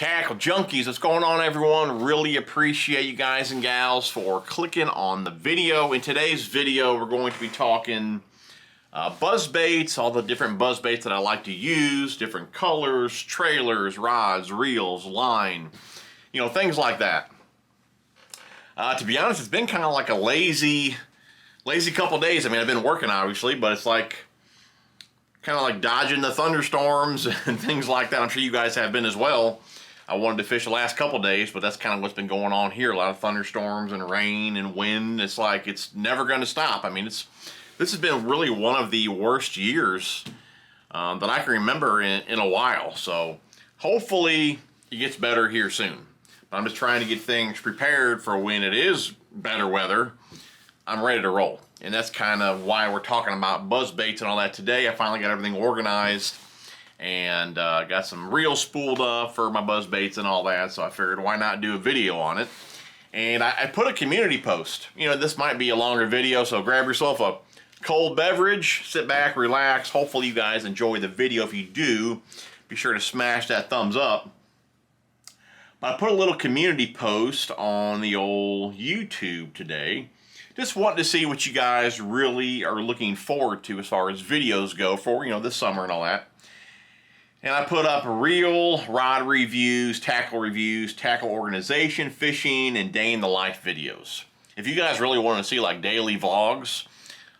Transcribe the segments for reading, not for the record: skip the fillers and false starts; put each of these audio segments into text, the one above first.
Tackle Junkies, what's going on, everyone? Really appreciate you guys and gals for clicking on the video. In today's video, we're going to be talking buzzbaits, all the different buzzbaits that I like to use, different colors, trailers, rods, reels, line, you know, things like that. To be honest, it's been kind of like a lazy couple days. I mean, I've been working, obviously, but it's like kind of like dodging the thunderstorms and things like that. I'm sure you guys have been as well. I wanted to fish the last couple days, but that's kind of what's been going on here. A lot of thunderstorms and rain and wind. It's like it's never going to stop. I mean, this has been really one of the worst years that I can remember in a while. So hopefully it gets better here soon. But I'm just trying to get things prepared for when it is better weather. I'm ready to roll. And that's kind of why we're talking about buzzbaits and all that today. I finally got everything organized and got some reels spooled up for my buzzbaits and all that. So I figured, why not do a video on it? And I put a community post. You know, this might be a longer video, so grab yourself a cold beverage, sit back, relax. Hopefully you guys enjoy the video. If you do, be sure to smash that thumbs up. But I put a little community post on the old YouTube today. Just wanting to see what you guys really are looking forward to as far as videos go for, you know, this summer and all that. And I put up reel, rod reviews, tackle organization, fishing, and day in the life videos. If you guys really want to see like daily vlogs,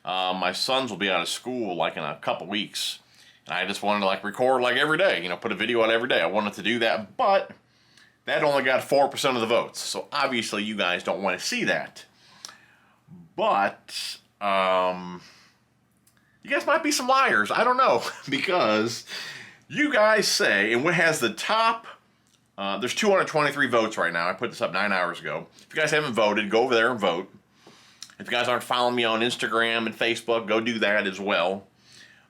my sons will be out of school like in a couple weeks. And I just wanted to like record like every day, you know, put a video out every day. I wanted to do that, but that only got 4% of the votes. So obviously you guys don't want to see that. But you guys might be some liars. I don't know, because you guys say, and what has the top, there's 223 votes right now. I put this up 9 hours ago. If you guys haven't voted, go over there and vote. If you guys aren't following me on Instagram and Facebook, go do that as well.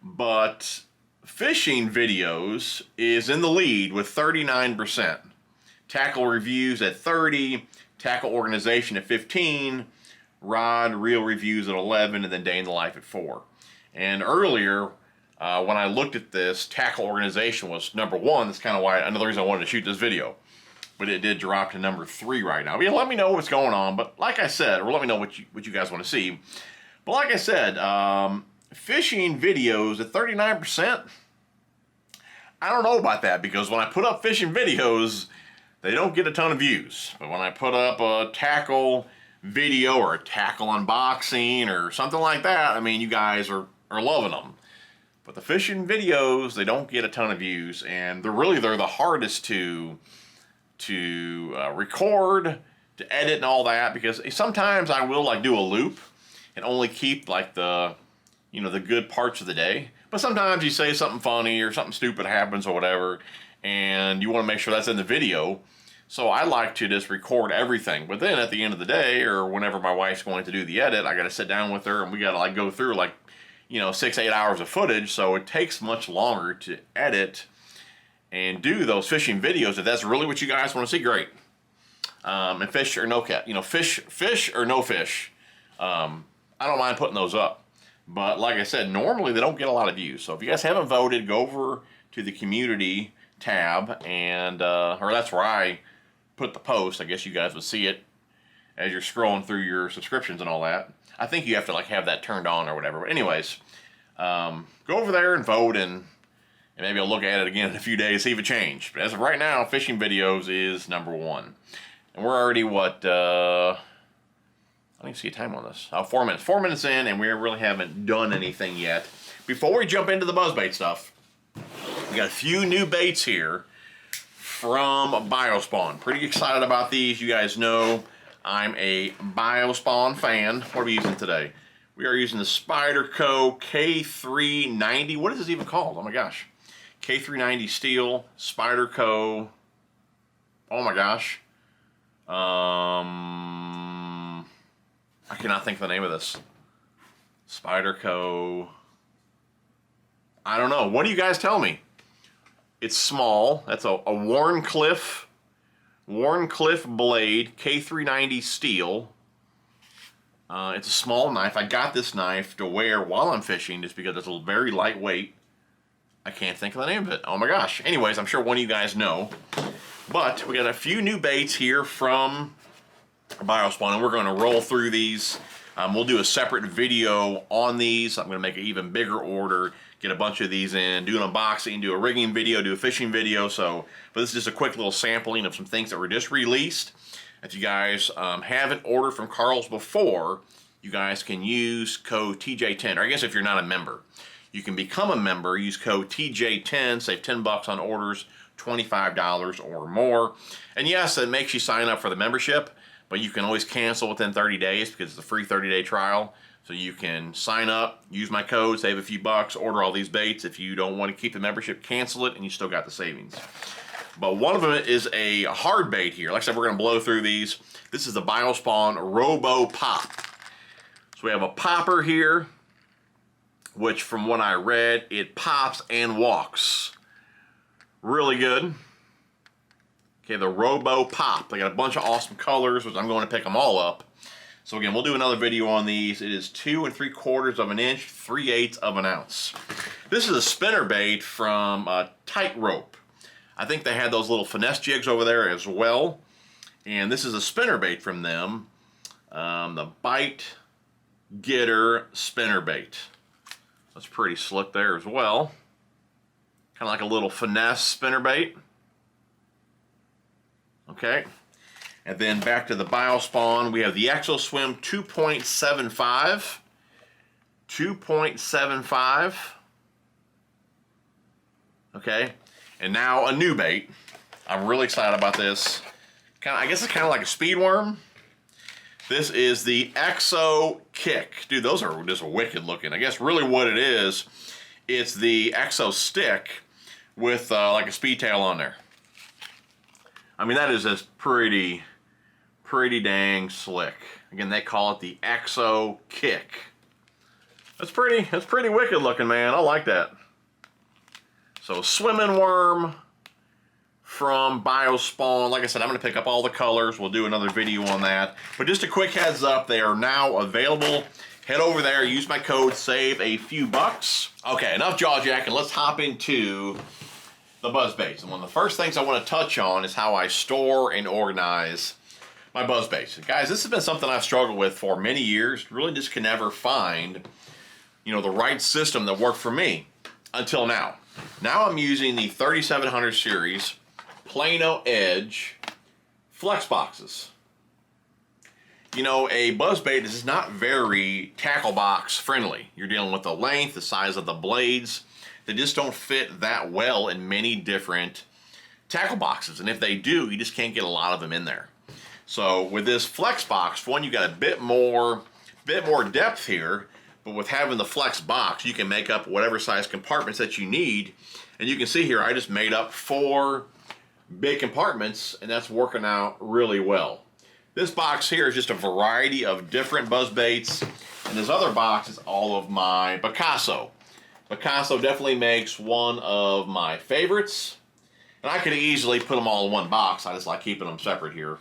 But fishing videos is in the lead with 39%. Tackle reviews at 30, tackle organization at 15, rod, reel reviews at 11, and then day in the life at 4. And earlier, when I looked at this, tackle organization was number 1. That's kind of why, another reason I wanted to shoot this video. But it did drop to number 3 right now. But yeah, let me know what's going on. But like I said, or let me know what you guys want to see. But like I said, fishing videos at 39%, I don't know about that, because when I put up fishing videos, they don't get a ton of views. But when I put up a tackle video or a tackle unboxing or something like that, I mean, you guys are loving them. But the fishing videos, they don't get a ton of views, and they're the hardest to record, to edit and all that, because sometimes I will like do a loop and only keep like the, you know, the good parts of the day. But sometimes you say something funny or something stupid happens or whatever, and you want to make sure that's in the video. So I like to just record everything. But then at the end of the day, or whenever my wife's going to do the edit, I got to sit down with her and we got to like go through like, you know, 6-8 hours of footage. So it takes much longer to edit and do those fishing videos. If that's really what you guys want to see, great. And fish or no cat, you know, fish or no fish. I don't mind putting those up. But like I said, normally they don't get a lot of views. So if you guys haven't voted, go over to the community tab, and or that's where I put the post. I guess you guys would see it as you're scrolling through your subscriptions and all that. I think you have to like have that turned on or whatever. But anyways, go over there and vote, and maybe I'll look at it again in a few days, see if it changed. But as of right now, fishing videos is number 1. And we're already, what, I don't see a time on this. 4 minutes. 4 minutes in, and we really haven't done anything yet. Before we jump into the buzzbait stuff, we got a few new baits here from Biospawn. Pretty excited about these. You guys know I'm a Biospawn fan. What are we using today? We are using the Aftco K390. What is this even called? Oh my gosh. K390 steel, Aftco. Oh my gosh. I cannot think of the name of this. Aftco. I don't know. What do you guys tell me? It's small. That's a Wharncliffe blade, K390 steel. It's a small knife. I got this knife to wear while I'm fishing just because it's very lightweight. I can't think of the name of it. Oh my gosh. Anyways, I'm sure one of you guys know. But we got a few new baits here from Biospawn, and we're going to roll through these. We'll do a separate video on these. I'm going to make an even bigger order, get a bunch of these in, do an unboxing, do a rigging video, do a fishing video. But this is just a quick little sampling of some things that were just released. If you guys haven't ordered from Carl's before, you guys can use code TJ10, or I guess if you're not a member, you can become a member, use code TJ10, save 10 bucks on orders, $25 or more. And yes, it makes you sign up for the membership, but you can always cancel within 30 days because it's a free 30-day trial. So you can sign up, use my code, save a few bucks, order all these baits. If you don't want to keep the membership, cancel it, and you still got the savings. But one of them is a hard bait here. Like I said, we're going to blow through these. This is the Biospawn Robo Pop. So we have a popper here, which from what I read, it pops and walks. Really good. Okay, the Robo Pop. They got a bunch of awesome colors, which I'm going to pick them all up. So again, we'll do another video on these. It is 2 3/4 of an inch, 3/8 of an ounce. This is a spinner bait from Tightrope. I think they had those little finesse jigs over there as well. And this is a spinner bait from them. The Bite Getter spinner bait. That's pretty slick there as well. Kind of like a little finesse spinner bait. Okay, and then back to the Biospawn, we have the ExoSwim 2.75. 2.75. Okay, and now a new bait. I'm really excited about this. I guess it's kind of like a speed worm. This is the Exo Kick. Dude, those are just wicked looking. I guess really what it is, it's the Exo Stick with like a speed tail on there. I mean, that is just pretty dang slick. Again, they call it the Exo Kick. That's pretty wicked looking, man. I like that. So, swimming worm from Biospawn. Like I said, I'm going to pick up all the colors. We'll do another video on that. But just a quick heads up, they are now available. Head over there, use my code, save a few bucks. Okay, enough jaw jacking. Let's hop into the Buzzbaits. And one of the first things I want to touch on is how I store and organize my Buzzbaits. Guys, this has been something I've struggled with for many years. Really just can never find, the right system that worked for me until now. Now I'm using the 3700 series Plano Edge flex boxes. A buzzbait is not very tackle box friendly. You're dealing with the length, the size of the blades. They just don't fit that well in many different tackle boxes. And if they do, you just can't get a lot of them in there. So with this flex box, one, you got a bit more depth here, but with having the flex box, you can make up whatever size compartments that you need. And you can see here, I just made up 4 big compartments, and that's working out really well. This box here is just a variety of different buzzbaits, and this other box is all of my Picasso. Picasso definitely makes one of my favorites, and I could easily put them all in one box. I just like keeping them separate here.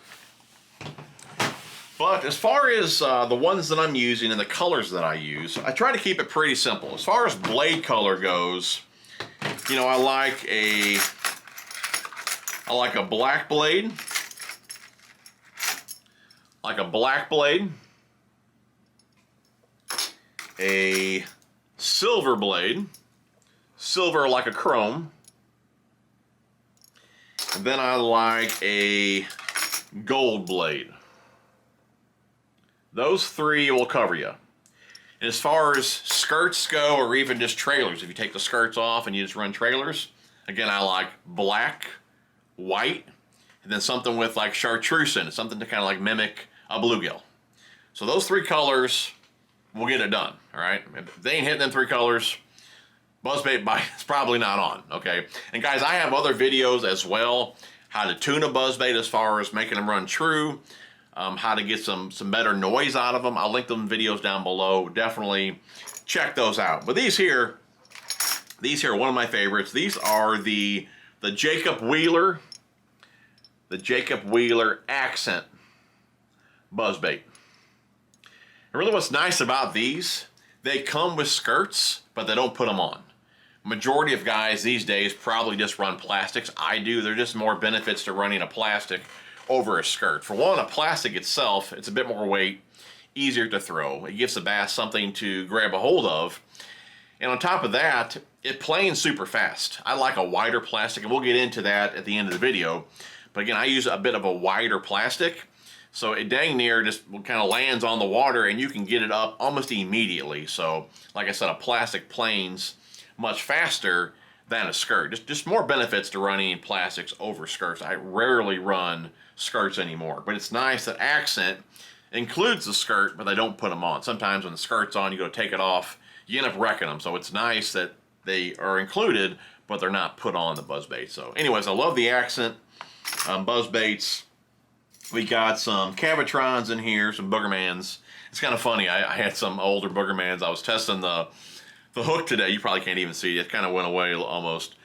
But as far as the ones that I'm using and the colors that I use, I try to keep it pretty simple. As far as blade color goes, I like a black blade. Like a black blade. A silver blade. Silver like a chrome. And then I like a gold blade. Those 3 will cover you. And as far as skirts go, or even just trailers, if you take the skirts off and you just run trailers, again, I like black, white, and then something with like chartreuse in it, something to kind of like mimic a bluegill. So those 3 colors will get it done, all right? If they ain't hitting them 3 colors, buzzbait bite is probably not on, okay? And guys, I have other videos as well, how to tune a buzzbait as far as making them run true, how to get some better noise out of them. I'll link them videos down below. Definitely check those out. But these here are one of my favorites. These are the Jacob Wheeler Accent buzzbait. And really what's nice about these, they come with skirts, but they don't put them on. Majority of guys these days probably just run plastics. I do. There's just more benefits to running a plastic over a skirt. For one, a plastic itself, it's a bit more weight, easier to throw. It gives the bass something to grab a hold of. And on top of that, it planes super fast. I like a wider plastic, and we'll get into that at the end of the video. But again, I use a bit of a wider plastic, so it dang near just kind of lands on the water and you can get it up almost immediately. So, like I said, a plastic planes much faster than a skirt. Just more benefits to running plastics over skirts. I rarely run skirts anymore, but it's nice that Accent includes the skirt, but they don't put them on. Sometimes when the skirt's on, you go take it off, you end up wrecking them. So it's nice that they are included, but they're not put on the buzzbait. So anyways, I love the Accent buzzbaits. We got some Cavitrons in here, some Boogermans. It's kind of funny. I had some older Boogermans. I was testing the hook today. You probably can't even see it. It kind of went away almost.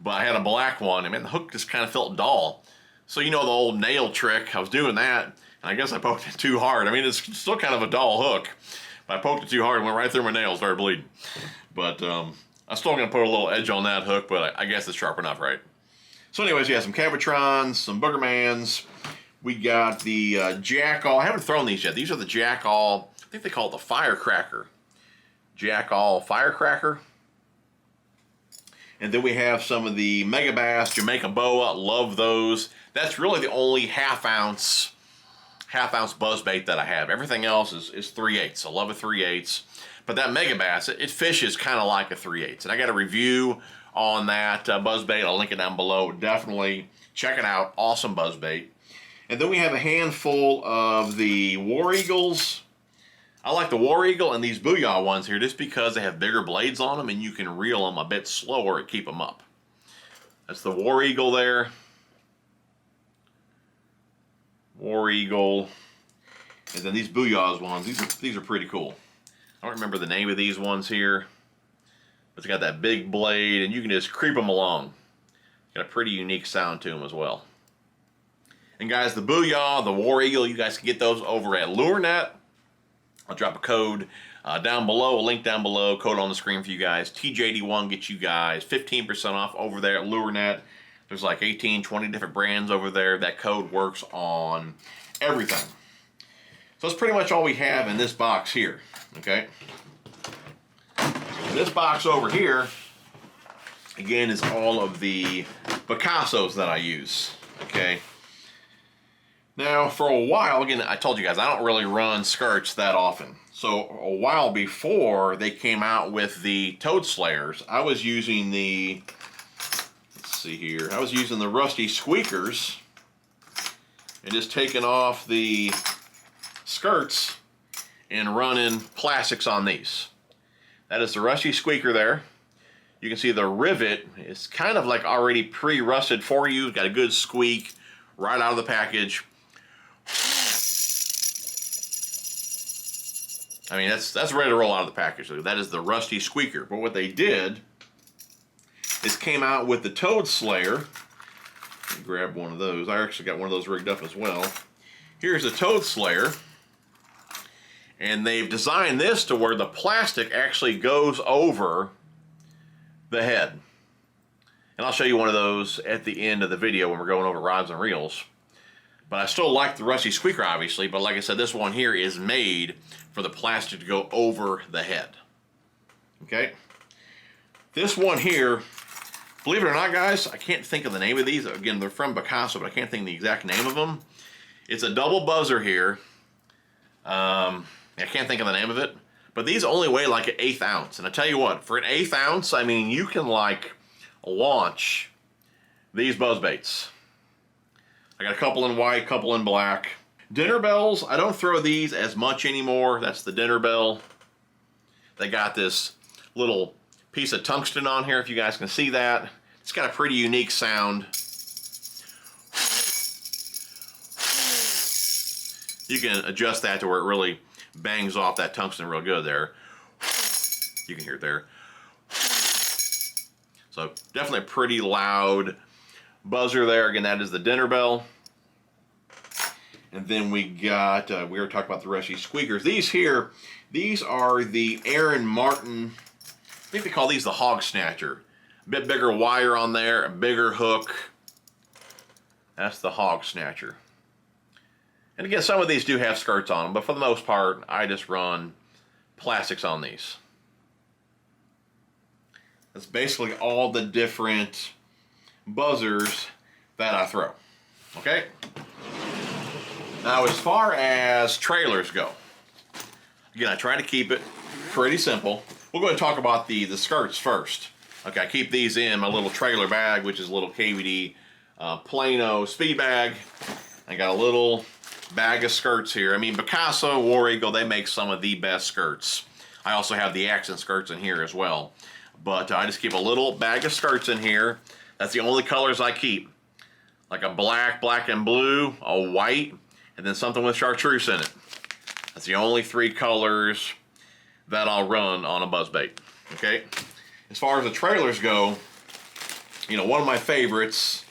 But I had a black one, and man, the hook just kind of felt dull. So you know the old nail trick. I was doing that, and I guess I poked it too hard. I mean, it's still kind of a dull hook. But I poked it too hard and went right through my nail, started bleeding. But I'm still going to put a little edge on that hook, but I guess it's sharp enough, right? So anyways, yeah, some Cavitrons, some Boogermans. We got the Jackall. I haven't thrown these yet. These are the Jackall. I think they call it the Firecracker. Jackall Firecracker. And then we have some of the Mega Bass, Jamaica Boa. Love those. That's really the only half ounce buzzbait that I have. Everything else is 3/8. I love a 3/8. But that Mega Bass, it fishes kind of like a 3/8. And I got a review on that buzzbait. I'll link it down below. Definitely check it out. Awesome buzzbait. And then we have a handful of the War Eagles. I like the War Eagle and these Booyah ones here just because they have bigger blades on them and you can reel them a bit slower to keep them up. That's the War Eagle there. War Eagle. And then these Booyahs ones, these are pretty cool. I don't remember the name of these ones here. But it's got that big blade and you can just creep them along. Got a pretty unique sound to them as well. And guys, the Booyah, the War Eagle, you guys can get those over at Lurenet. I'll drop a code down below, a link down below, code on the screen for you guys. TJD1 gets you guys 15% off over there at Lurenet. There's like 18, 20 different brands over there. That code works on everything. So that's pretty much all we have in this box here, okay? This box over here, again, is all of the Picassos that I use, okay? Now, for a while, again, I told you guys, I don't really run skirts that often. So, a while before they came out with the Toad Slayers, I was using the, let's see here, I was using the Rusty Squeakers and just taking off the skirts and running plastics on these. That is the Rusty Squeaker there. You can see the rivet is kind of like already pre-rusted for you. Got a good squeak right out of the package. I mean, that's ready to roll out of the package. That is the Rusty Squeaker. But what they did is came out with the Toad Slayer. Let me grab one of those. I actually got one of those rigged up as well. Here's a Toad Slayer. And they've designed this to where the plastic actually goes over the head. And I'll show you one of those at the end of the video when we're going over rods and reels. But I still like the Rusty Squeaker, obviously. But like I said, this one here is made for the plastic to go over the head. Okay? This one here, believe it or not, guys, I can't think of the name of these. Again, they're from Picasso, but I can't think of the exact name of them. It's a double buzzer here. I can't think of the name of it. But these only weigh like an 1/8 ounce. And I tell you what, for an 1/8 ounce, I mean, you can like launch these buzzbaits. I got a couple in white, couple in black. Dinner bells, I don't throw these as much anymore. That's the dinner bell. They got this little piece of tungsten on here, if you guys can see that. It's got a pretty unique sound. You can adjust that to where it really bangs off that tungsten real good there. You can hear it there. So definitely a pretty loud buzzer there. Again, that is the dinner bell. And then we got, we were talking about the Rusty Squeakers. These here, these are the Aaron Martin, I think they call these the Hog Snatcher. bit bigger wire on there, a bigger hook. That's the Hog Snatcher. And again, some of these do have skirts on them, but for the most part, I just run plastics on these. That's basically all the different buzzers that I throw. Okay? Now, as far as trailers go, again, I try to keep it pretty simple. We'll go ahead and talk about the skirts first. Okay, I keep these in my little trailer bag, which is a little KVD Plano speed bag. I got a little bag of skirts here. I mean, Picasso, War Eagle, they make some of the best skirts. I also have the accent skirts in here as well. But I just keep a little bag of skirts in here. That's the only colors I keep. Like a black, black and blue, a white, and then something with chartreuse in it. That's the only 3 colors that I'll run on a buzzbait. Okay? As far as the trailers go, you know, one of my favorites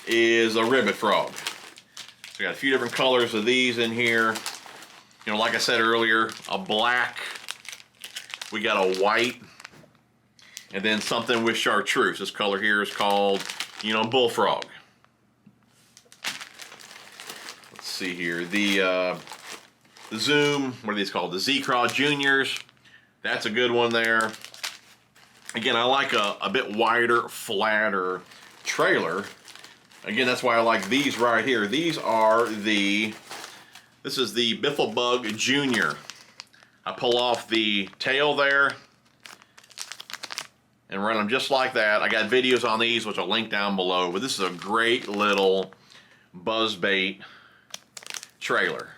is a ribbit frog. So we got a few different colors of these in here. You know, like I said earlier, a black, we got a white, and then something with chartreuse. This color here is called, you know, bullfrog. Let's see here. The Zoom, what are these called? The Z-Craw Juniors. That's a good one there. Again, I like a bit wider, flatter trailer. Again, that's why I like these right here. These are this is the Bifflebug Junior. I pull off the tail there and run them just like that. I got videos on these, which I'll link down below, but this is a great little buzzbait trailer.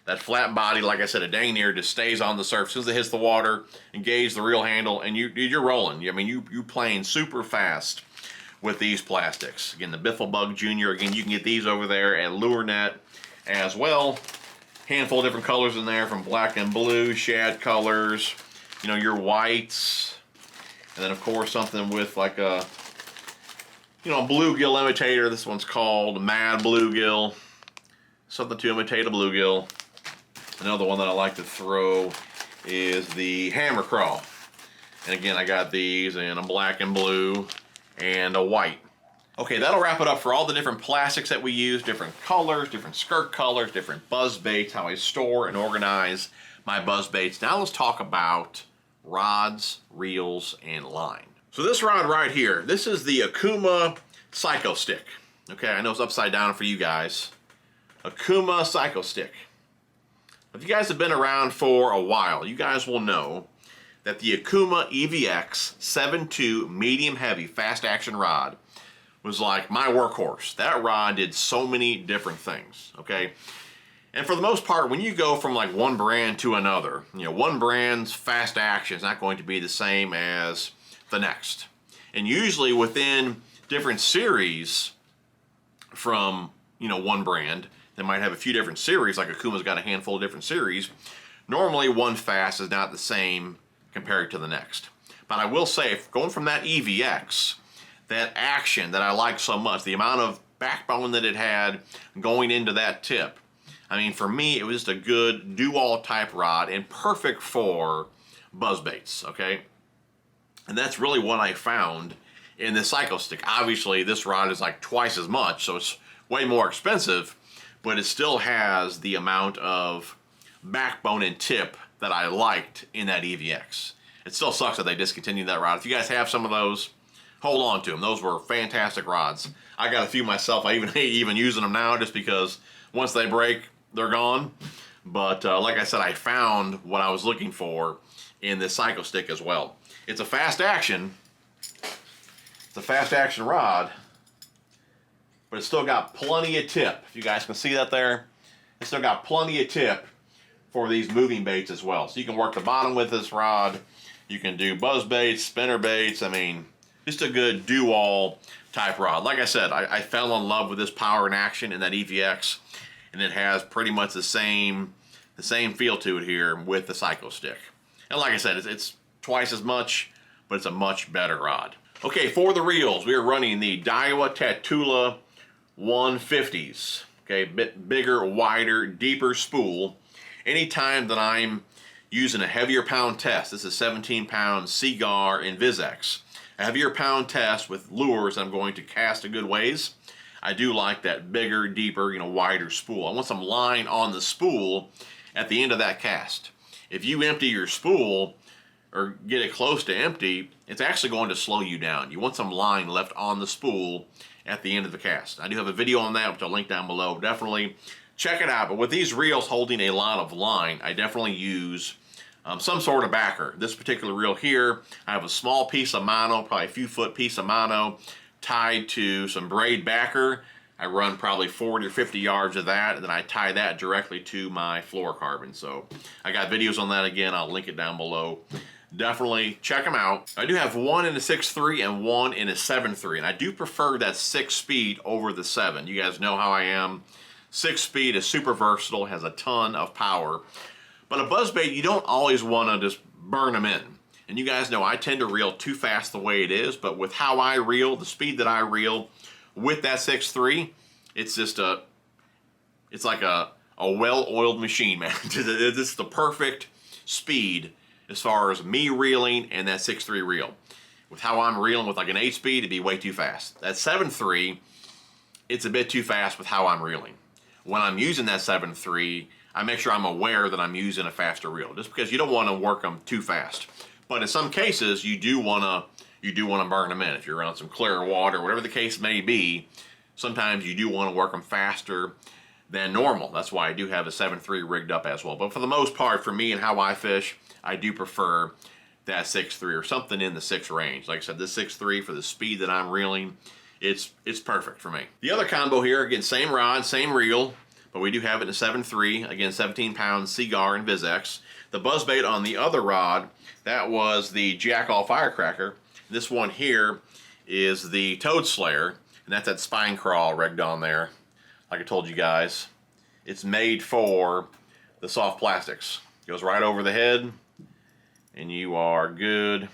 That flat body, like I said, a dang near just stays on the surface. As soon as it hits the water, engage the reel handle, and you're rolling. I mean, you playing super fast with these plastics. Again, the Bifflebug Junior. Again, you can get these over there at Lurenet as well. Handful of different colors in there, from black and blue, shad colors, you know, your whites, and then of course something with like a, you know, bluegill imitator. This one's called Mad Bluegill. Something to imitate a bluegill. Another one that I like to throw is the Hammer Craw. And again, I got these in a black and blue and a white. Okay, that'll wrap it up for all the different plastics that we use, different colors, different skirt colors, different buzz baits, how I store and organize my buzz baits. Now let's talk about rods, reels, and line. So this rod right here, this is the Akuma Psycho Stick. Okay, I know it's upside down for you guys. Akuma Psycho Stick. If you guys have been around for a while, you guys will know that the Akuma EVX 7.2 medium heavy fast action rod was like my workhorse. That rod did so many different things, okay? And for the most part, when you go from like one brand to another, you know, one brand's fast action is not going to be the same as the next. And usually within different series from, you know, one brand, they might have a few different series, like Akuma's got a handful of different series. Normally one fast is not the same compared to the next. But I will say, if going from that EVX, that action that I like so much, the amount of backbone that it had going into that tip, I mean, for me, it was just a good do-all type rod and perfect for buzzbaits, okay? And that's really what I found in this Psycho Stick. Obviously, this rod is like twice as much, so it's way more expensive, but it still has the amount of backbone and tip that I liked in that EVX. It still sucks that they discontinued that rod. If you guys have some of those, hold on to them. Those were fantastic rods. I got a few myself. I even hate even using them now just because once they break, they're gone. But like I said, I found what I was looking for in this Psycho Stick as well. It's a fast action. It's a fast action rod, but it's still got plenty of tip. If you guys can see that there, it's still got plenty of tip for these moving baits as well. So you can work the bottom with this rod. You can do buzz baits, spinner baits. I mean, just a good do-all type rod. Like I said, I fell in love with this power and action in that EVX, and it has pretty much the same feel to it here with the Psycho Stick. And like I said, it's twice as much, but it's a much better rod. Okay, for the reels, we are running the Daiwa Tatula 150s. Okay, a bit bigger, wider, deeper spool. Anytime that I'm using a heavier pound test, this is 17 pound Seagar Invisex. heavier pound test with lures I'm going to cast a good ways, I do like that bigger, deeper, wider spool. I want some line on the spool at the end of that cast. If you empty your spool or get it close to empty, it's actually going to slow you down. You want some line left on the spool at the end of the cast. I do have a video on that, which I'll link down below. Definitely check it out. But with these reels holding a lot of line, I definitely use some sort of backer. This particular reel here, I have a small piece of mono, probably a few foot piece of mono, tied to some braid backer. I run probably 40 or 50 yards of that, and then I tie that directly to my fluorocarbon. So I got videos on that again. I'll link it down below. Definitely check them out. I do have one in a 6.3 and one in a 7.3, and I do prefer that 6-speed over the 7. You guys know how I am. 6-speed is super versatile, has a ton of power. But a buzzbait, you don't always want to just burn them in. And you guys know I tend to reel too fast the way it is, but with how I reel, the speed that I reel with that 6.3, it's just it's like a well-oiled machine, man. It's the perfect speed as far as me reeling and that 6.3 reel. With how I'm reeling with like an 8-speed, it'd be way too fast. That 7.3, it's a bit too fast with how I'm reeling. When I'm using that 7.3, I make sure I'm aware that I'm using a faster reel, just because you don't want to work them too fast. But in some cases, you do want to burn them in. If you're around some clear water, whatever the case may be, sometimes you do want to work them faster than normal. That's why I do have a 7.3 rigged up as well. But for the most part, for me and how I fish, I do prefer that 6.3 or something in the 6 range. Like I said, this 6.3 for the speed that I'm reeling, it's perfect for me. The other combo here, again, same rod, same reel, but we do have it in a 7.3, again, 17-pound Seagar and Vizex. The buzzbait on the other rod, that was the Jackall Firecracker. This one here is the Toad Slayer, and that's that spine crawl rigged on there. Like I told you guys, it's made for the soft plastics. Goes right over the head, and you are good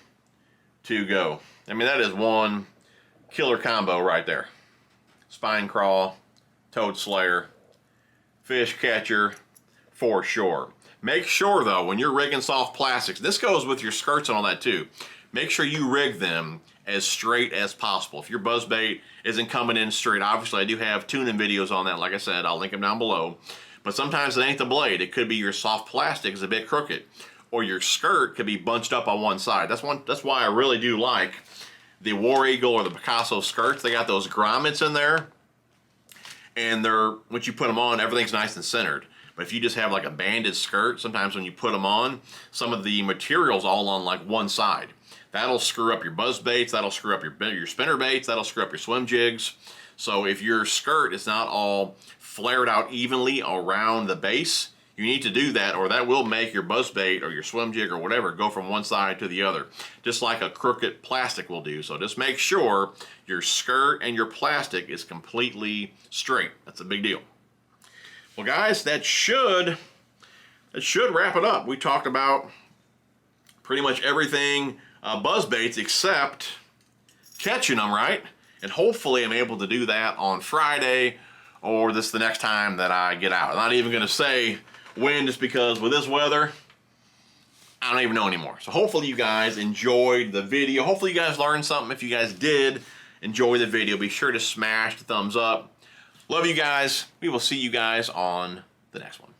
to go. I mean, that is one killer combo right there. Spine crawl, Toad Slayer, fish catcher for sure. Make sure though, when you're rigging soft plastics, this goes with your skirts and all that too, make sure you rig them as straight as possible. If your buzzbait isn't coming in straight, obviously I do have tuning videos on that. Like I said, I'll link them down below. But sometimes it ain't the blade. It could be your soft plastic is a bit crooked, or your skirt could be bunched up on one side. That's why I really do like the War Eagle or the Picasso skirts. They got those grommets in there, and once you put them on, everything's nice and centered. But if you just have like a banded skirt, sometimes when you put them on, some of the material's all on like one side. That'll screw up your buzz baits, that'll screw up your spinner baits, that'll screw up your swim jigs. So if your skirt is not all flared out evenly around the base, you need to do that, or that will make your buzz bait or your swim jig or whatever go from one side to the other, just like a crooked plastic will do. So just make sure your skirt and your plastic is completely straight. That's a big deal. Well guys, that should wrap it up. We talked about pretty much everything buzz baits except catching them, right? And hopefully I'm able to do that on Friday or the next time that I get out. I'm not even gonna say when, just because with this weather, I don't even know anymore. So hopefully you guys enjoyed the video. Hopefully you guys learned something. If you guys did enjoy the video, be sure to smash the thumbs up. Love you guys. We will see you guys on the next one.